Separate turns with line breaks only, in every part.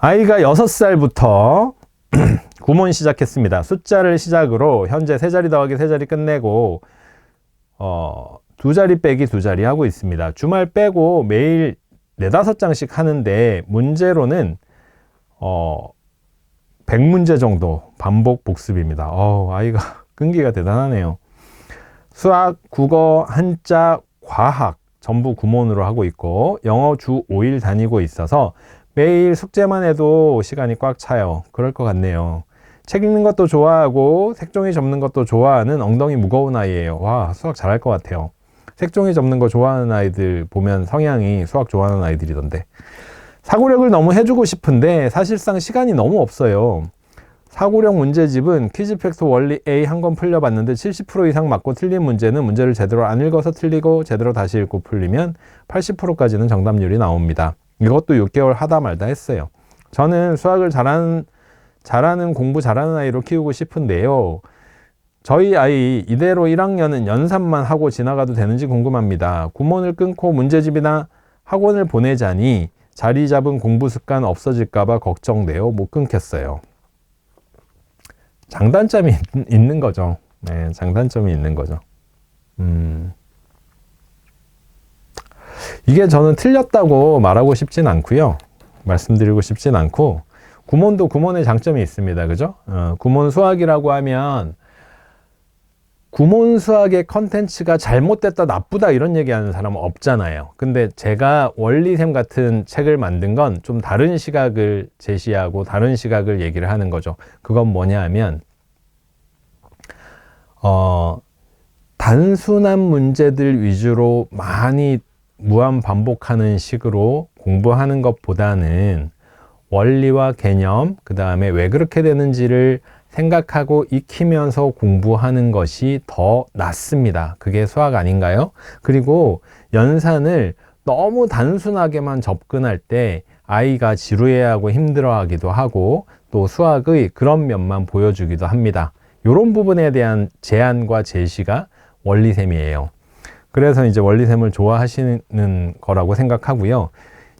아이가 6살부터 구몬 시작했습니다. 숫자를 시작으로 현재 3자리 더하기 3자리 끝내고 2자리 빼기 2자리 하고 있습니다. 주말 빼고 매일 4-5장씩 하는데 문제로는 100문제 정도 반복 복습입니다. 아이가 끈기가 대단하네요. 수학, 국어, 한자, 과학 전부 구몬으로 하고 있고 영어 주 5일 다니고 있어서 매일 숙제만 해도 시간이 꽉 차요. 그럴 것 같네요. 책 읽는 것도 좋아하고 색종이 접는 것도 좋아하는 엉덩이 무거운 아이예요. 와, 수학 잘할 것 같아요. 색종이 접는 거 좋아하는 아이들 보면 성향이 수학 좋아하는 아이들이던데. 사고력을 너무 해주고 싶은데 사실상 시간이 너무 없어요. 사고력 문제집은 퀴즈팩트 원리 A 한 권 풀려봤는데 70% 이상 맞고 틀린 문제는 문제를 제대로 안 읽어서 틀리고 제대로 다시 읽고 풀리면 80%까지는 정답률이 나옵니다. 이것도 6개월 하다 말다 했어요. 저는 수학을 잘하는 공부 잘하는 아이로 키우고 싶은데요. 저희 아이 이대로 1학년은 연산만 하고 지나가도 되는지 궁금합니다. 구몬을 끊고 문제집이나 학원을 보내자니 자리 잡은 공부 습관 없어질까봐 걱정돼요. 못 끊겠어요. 장단점이 있는 거죠. 네, 장단점이 있는 거죠. 이게 저는 틀렸다고 말하고 싶진 않고요. 말씀드리고 싶진 않고 구몬도 구몬의 장점이 있습니다. 그죠? 구몬 수학이라고 하면 구몬 수학의 컨텐츠가 잘못됐다 나쁘다 이런 얘기하는 사람은 없잖아요. 근데 제가 원리샘 같은 책을 만든 건 좀 다른 시각을 제시하고 다른 시각을 얘기를 하는 거죠. 그건 뭐냐 하면 단순한 문제들 위주로 많이 무한 반복하는 식으로 공부하는 것보다는 원리와 개념, 그 다음에 왜 그렇게 되는지를 생각하고 익히면서 공부하는 것이 더 낫습니다. 그게 수학 아닌가요? 그리고 연산을 너무 단순하게만 접근할 때 아이가 지루해하고 힘들어하기도 하고 또 수학의 그런 면만 보여주기도 합니다. 이런 부분에 대한 제안과 제시가 원리샘이에요. 그래서 이제 원리샘을 좋아하시는 거라고 생각하고요.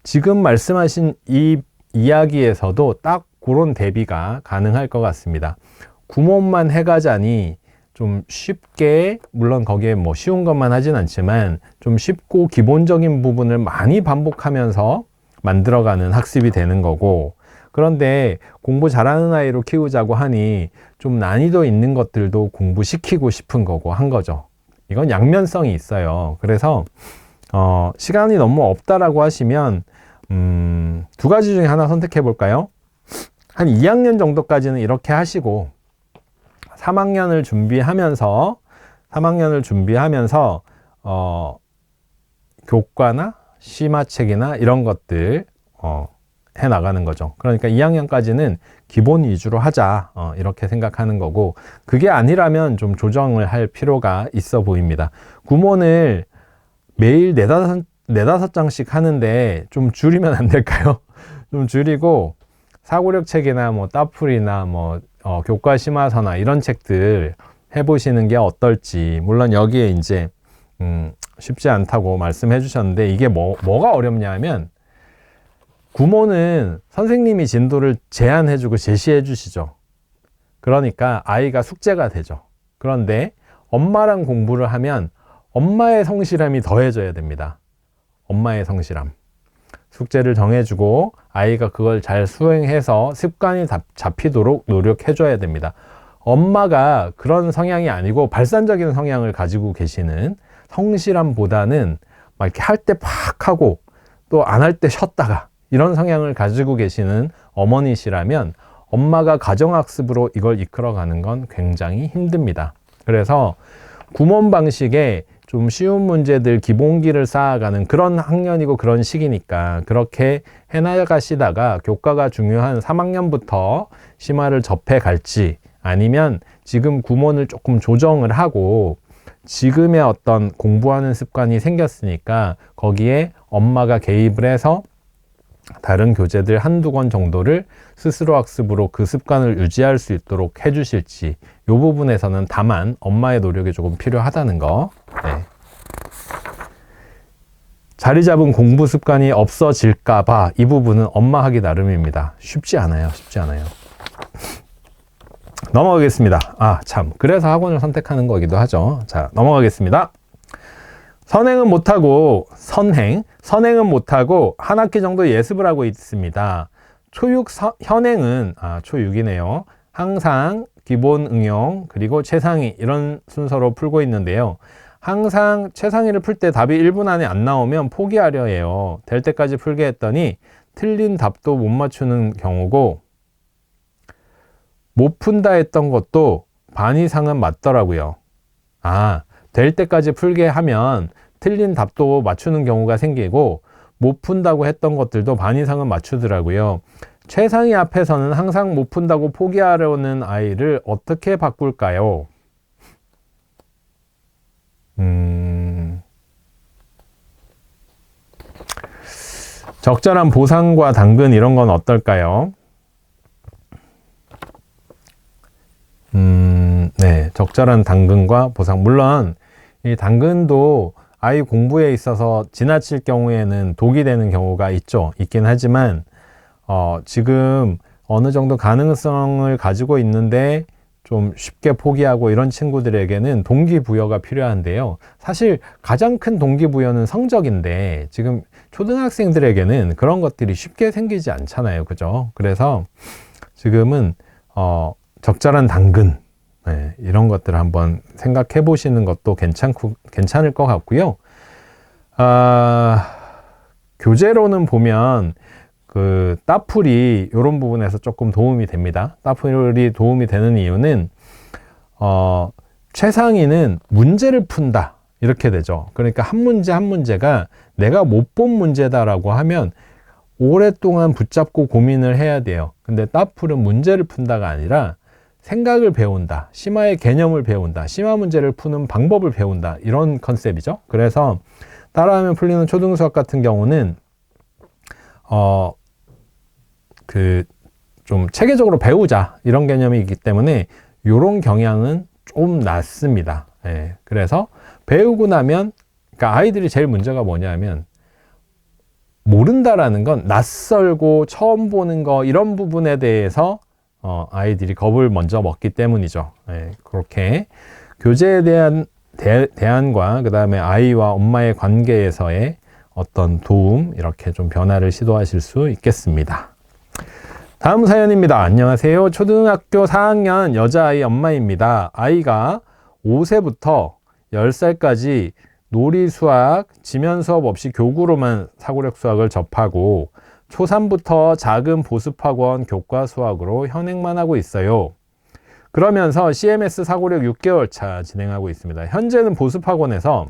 지금 말씀하신 이 이야기에서도 딱 그런 대비가 가능할 것 같습니다. 구몬만 해가자니 좀 쉽게, 물론 거기에 뭐 쉬운 것만 하진 않지만 좀 쉽고 기본적인 부분을 많이 반복하면서 만들어가는 학습이 되는 거고, 그런데 공부 잘하는 아이로 키우자고 하니 좀 난이도 있는 것들도 공부시키고 싶은 거고 한 거죠. 이건 양면성이 있어요. 그래서 시간이 너무 없다라고 하시면 2가지 중에 하나 선택해 볼까요? 한 2학년 정도까지는 이렇게 하시고 3학년을 준비하면서 교과나 심화책이나 이런 것들 해 나가는 거죠. 그러니까 2학년까지는 기본 위주로 하자 이렇게 생각하는 거고, 그게 아니라면 좀 조정을 할 필요가 있어 보입니다. 구몬을 매일 4-5장씩 하는데 좀 줄이면 안 될까요? 좀 줄이고 사고력 책이나 뭐 따풀이나 뭐 교과 심화서나 이런 책들 해보시는 게 어떨지. 물론 여기에 이제 쉽지 않다고 말씀해 주셨는데 이게 뭐가 어렵냐 하면 구몬은 선생님이 진도를 제안해 주고 제시해 주시죠. 그러니까 아이가 숙제가 되죠. 그런데 엄마랑 공부를 하면 엄마의 성실함이 더해져야 됩니다. 엄마의 성실함. 숙제를 정해주고 아이가 그걸 잘 수행해서 습관이 잡히도록 노력해줘야 됩니다. 엄마가 그런 성향이 아니고 발산적인 성향을 가지고 계시는, 성실함보다는 막 이렇게 할 때 팍 하고 또 안 할 때 쉬었다가 이런 성향을 가지고 계시는 어머니시라면 엄마가 가정학습으로 이걸 이끌어가는 건 굉장히 힘듭니다. 그래서 구몬 방식에 좀 쉬운 문제들 기본기를 쌓아가는 그런 학년이고 그런 시기니까 그렇게 해나가시다가 교과가 중요한 3학년부터 심화를 접해 갈지, 아니면 지금 구몬을 조금 조정을 하고 지금의 어떤 공부하는 습관이 생겼으니까 거기에 엄마가 개입을 해서 다른 교재들 1-2권 정도를 스스로 학습으로 그 습관을 유지할 수 있도록 해주실지, 이 부분에서는 다만 엄마의 노력이 조금 필요하다는 거. 네. 자리 잡은 공부 습관이 없어질까봐 이 부분은 엄마 하기 나름입니다. 쉽지 않아요. 쉽지 않아요. 넘어가겠습니다. 참. 그래서 학원을 선택하는 거기도 하죠. 자, 넘어가겠습니다. 선행은 못하고 한 학기 정도 예습을 하고 있습니다. 현행은 초6이네요. 항상, 기본 응용, 그리고 최상위 이런 순서로 풀고 있는데요. 항상 최상위를 풀 때 답이 1분 안에 안 나오면 포기하려 해요. 될 때까지 풀게 했더니 틀린 답도 못 맞추는 경우고, 못 푼다 했던 것도 반 이상은 맞더라고요. 될 때까지 풀게 하면 틀린 답도 맞추는 경우가 생기고, 못 푼다고 했던 것들도 반 이상은 맞추더라고요. 최상위 앞에서는 항상 못 푼다고 포기하려는 아이를 어떻게 바꿀까요? 적절한 보상과 당근 이런 건 어떨까요? 네, 적절한 당근과 보상. 물론 이 당근도 아이 공부에 있어서 지나칠 경우에는 독이 되는 경우가 있긴 하지만 지금 어느 정도 가능성을 가지고 있는데 좀 쉽게 포기하고 이런 친구들에게는 동기부여가 필요한데요. 사실 가장 큰 동기부여는 성적인데 지금 초등학생들에게는 그런 것들이 쉽게 생기지 않잖아요. 그죠? 그래서 지금은 적절한 당근, 네, 이런 것들을 한번 생각해 보시는 것도 괜찮을 것 같고요. 교재로는 보면 그 따풀이 이런 부분에서 조금 도움이 됩니다. 따풀이 도움이 되는 이유는 최상위는 문제를 푼다 이렇게 되죠. 그러니까 한 문제 한 문제가 내가 못 본 문제다라고 하면 오랫동안 붙잡고 고민을 해야 돼요. 근데 따풀은 문제를 푼다가 아니라 생각을 배운다, 심화의 개념을 배운다, 심화 문제를 푸는 방법을 배운다, 이런 컨셉이죠. 그래서 따라하면 풀리는 초등수학 같은 경우는 좀 체계적으로 배우자 이런 개념이 있기 때문에 이런 경향은 좀 낮습니다. 예, 그래서 배우고 나면, 그러니까 아이들이 제일 문제가 뭐냐면 모른다라는 건 낯설고 처음 보는 거 이런 부분에 대해서 아이들이 겁을 먼저 먹기 때문이죠. 예, 그렇게 교재에 대한 대안과 그 다음에 아이와 엄마의 관계에서의 어떤 도움, 이렇게 좀 변화를 시도하실 수 있겠습니다. 다음 사연입니다. 안녕하세요. 초등학교 4학년 여자아이 엄마입니다. 아이가 5세부터 10살까지 놀이 수학, 지면 수업 없이 교구로만 사고력 수학을 접하고 초3부터 작은 보습학원 교과 수학으로 현행만 하고 있어요. 그러면서 CMS 사고력 6개월 차 진행하고 있습니다. 현재는 보습학원에서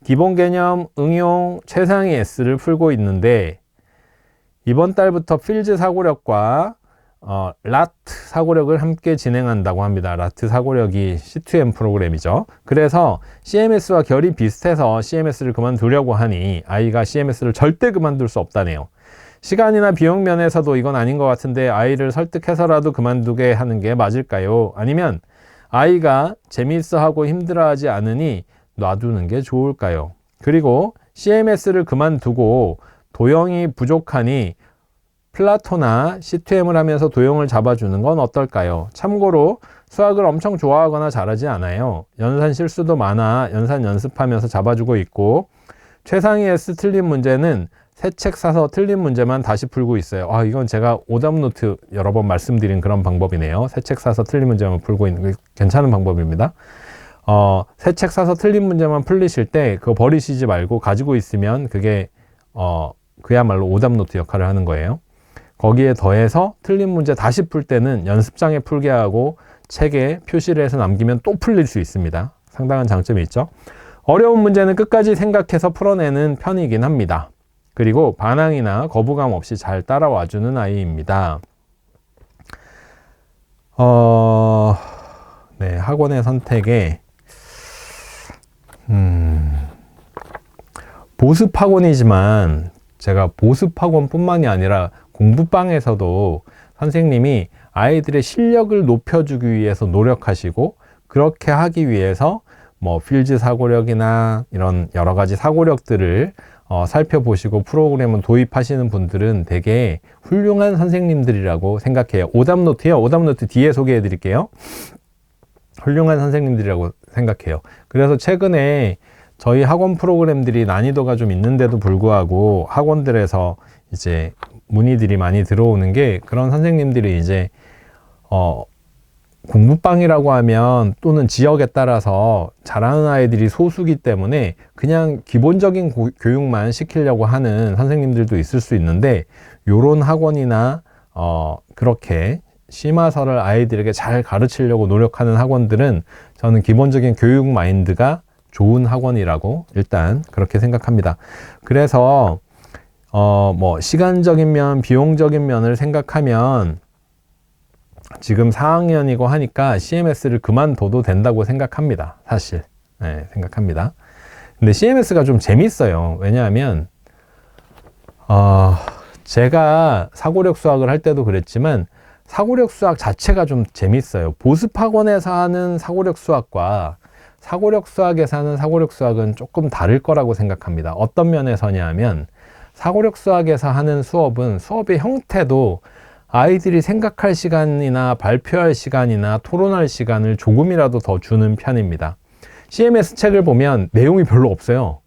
기본 개념, 응용, 최상위 S를 풀고 있는데 이번 달부터 필즈 사고력과 라트 사고력을 함께 진행한다고 합니다. 라트 사고력이 C2M 프로그램이죠. 그래서 CMS와 결이 비슷해서 CMS를 그만두려고 하니 아이가 CMS를 절대 그만둘 수 없다네요. 시간이나 비용 면에서도 이건 아닌 것 같은데 아이를 설득해서라도 그만두게 하는 게 맞을까요? 아니면 아이가 재미있어하고 힘들어하지 않으니 놔두는 게 좋을까요? 그리고 CMS를 그만두고 도형이 부족하니 플라토나 C2M을 하면서 도형을 잡아주는 건 어떨까요? 참고로 수학을 엄청 좋아하거나 잘하지 않아요. 연산 실수도 많아 연산 연습하면서 잡아주고 있고 최상위 S 틀린 문제는 새 책 사서 틀린 문제만 다시 풀고 있어요. 이건 제가 오답노트 여러 번 말씀드린 그런 방법이네요. 새 책 사서 틀린 문제만 풀고 있는 게 괜찮은 방법입니다. 새 책 사서 틀린 문제만 풀리실 때 그거 버리시지 말고 가지고 있으면 그게 그야말로 오답노트 역할을 하는 거예요. 거기에 더해서 틀린 문제 다시 풀 때는 연습장에 풀게 하고 책에 표시를 해서 남기면 또 풀릴 수 있습니다. 상당한 장점이 있죠. 어려운 문제는 끝까지 생각해서 풀어내는 편이긴 합니다. 그리고 반항이나 거부감 없이 잘 따라와주는 아이입니다. 네, 학원의 선택에 보습학원이지만 제가 보습학원뿐만이 아니라 공부방에서도 선생님이 아이들의 실력을 높여주기 위해서 노력하시고 그렇게 하기 위해서 뭐 필즈 사고력이나 이런 여러 가지 사고력들을 살펴보시고 프로그램을 도입하시는 분들은 되게 훌륭한 선생님들이라고 생각해요. 오답노트요. 오답노트 뒤에 소개해 드릴게요. 훌륭한 선생님들이라고 생각해요. 그래서 최근에 저희 학원 프로그램들이 난이도가 좀 있는데도 불구하고 학원들에서 이제 문의들이 많이 들어오는 게 그런 선생님들이 이제 공부방이라고 하면 또는 지역에 따라서 잘하는 아이들이 소수기 때문에 그냥 기본적인 교육만 시키려고 하는 선생님들도 있을 수 있는데, 요런 학원이나 그렇게 심화서를 아이들에게 잘 가르치려고 노력하는 학원들은 저는 기본적인 교육 마인드가 좋은 학원이라고 일단 그렇게 생각합니다. 그래서 뭐 시간적인 면, 비용적인 면을 생각하면 지금 4학년이고 하니까 CMS를 그만둬도 된다고 생각합니다. 사실. 네, 생각합니다. 근데 CMS가 좀 재밌어요. 왜냐하면 제가 사고력 수학을 할 때도 그랬지만 사고력 수학 자체가 좀 재밌어요. 보습학원에서 하는 사고력 수학과 사고력 수학에서 하는 사고력 수학은 조금 다를 거라고 생각합니다. 어떤 면에서냐 하면 사고력 수학에서 하는 수업은 수업의 형태도 아이들이 생각할 시간이나 발표할 시간이나 토론할 시간을 조금이라도 더 주는 편입니다. CMS 책을 보면 내용이 별로 없어요.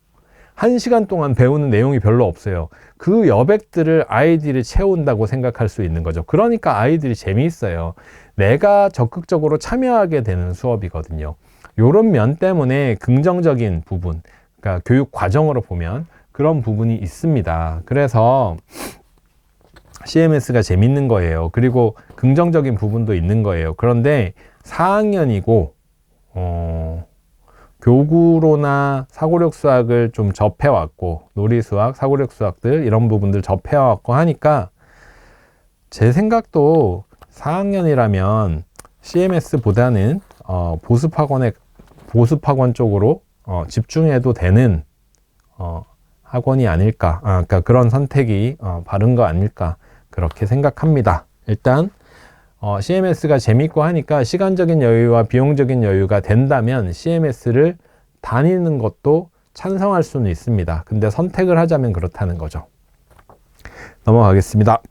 1시간 동안 배우는 내용이 별로 없어요. 그 여백들을 아이들이 채운다고 생각할 수 있는 거죠. 그러니까 아이들이 재미있어요. 내가 적극적으로 참여하게 되는 수업이거든요. 이런 면 때문에 긍정적인 부분, 그러니까 교육 과정으로 보면 그런 부분이 있습니다. 그래서 CMS가 재밌는 거예요. 그리고 긍정적인 부분도 있는 거예요. 그런데 4학년이고 교구로나 사고력 수학을 좀 접해왔고, 놀이수학, 사고력 수학들 이런 부분들 접해왔고 하니까 제 생각도 4학년이라면 CMS보다는 보습학원 쪽으로 집중해도 되는 학원이 아닐까, 그러니까 그런 선택이 바른 거 아닐까 그렇게 생각합니다. 일단 CMS가 재밌고 하니까 시간적인 여유와 비용적인 여유가 된다면 CMS를 다니는 것도 찬성할 수는 있습니다. 근데 선택을 하자면 그렇다는 거죠. 넘어가겠습니다.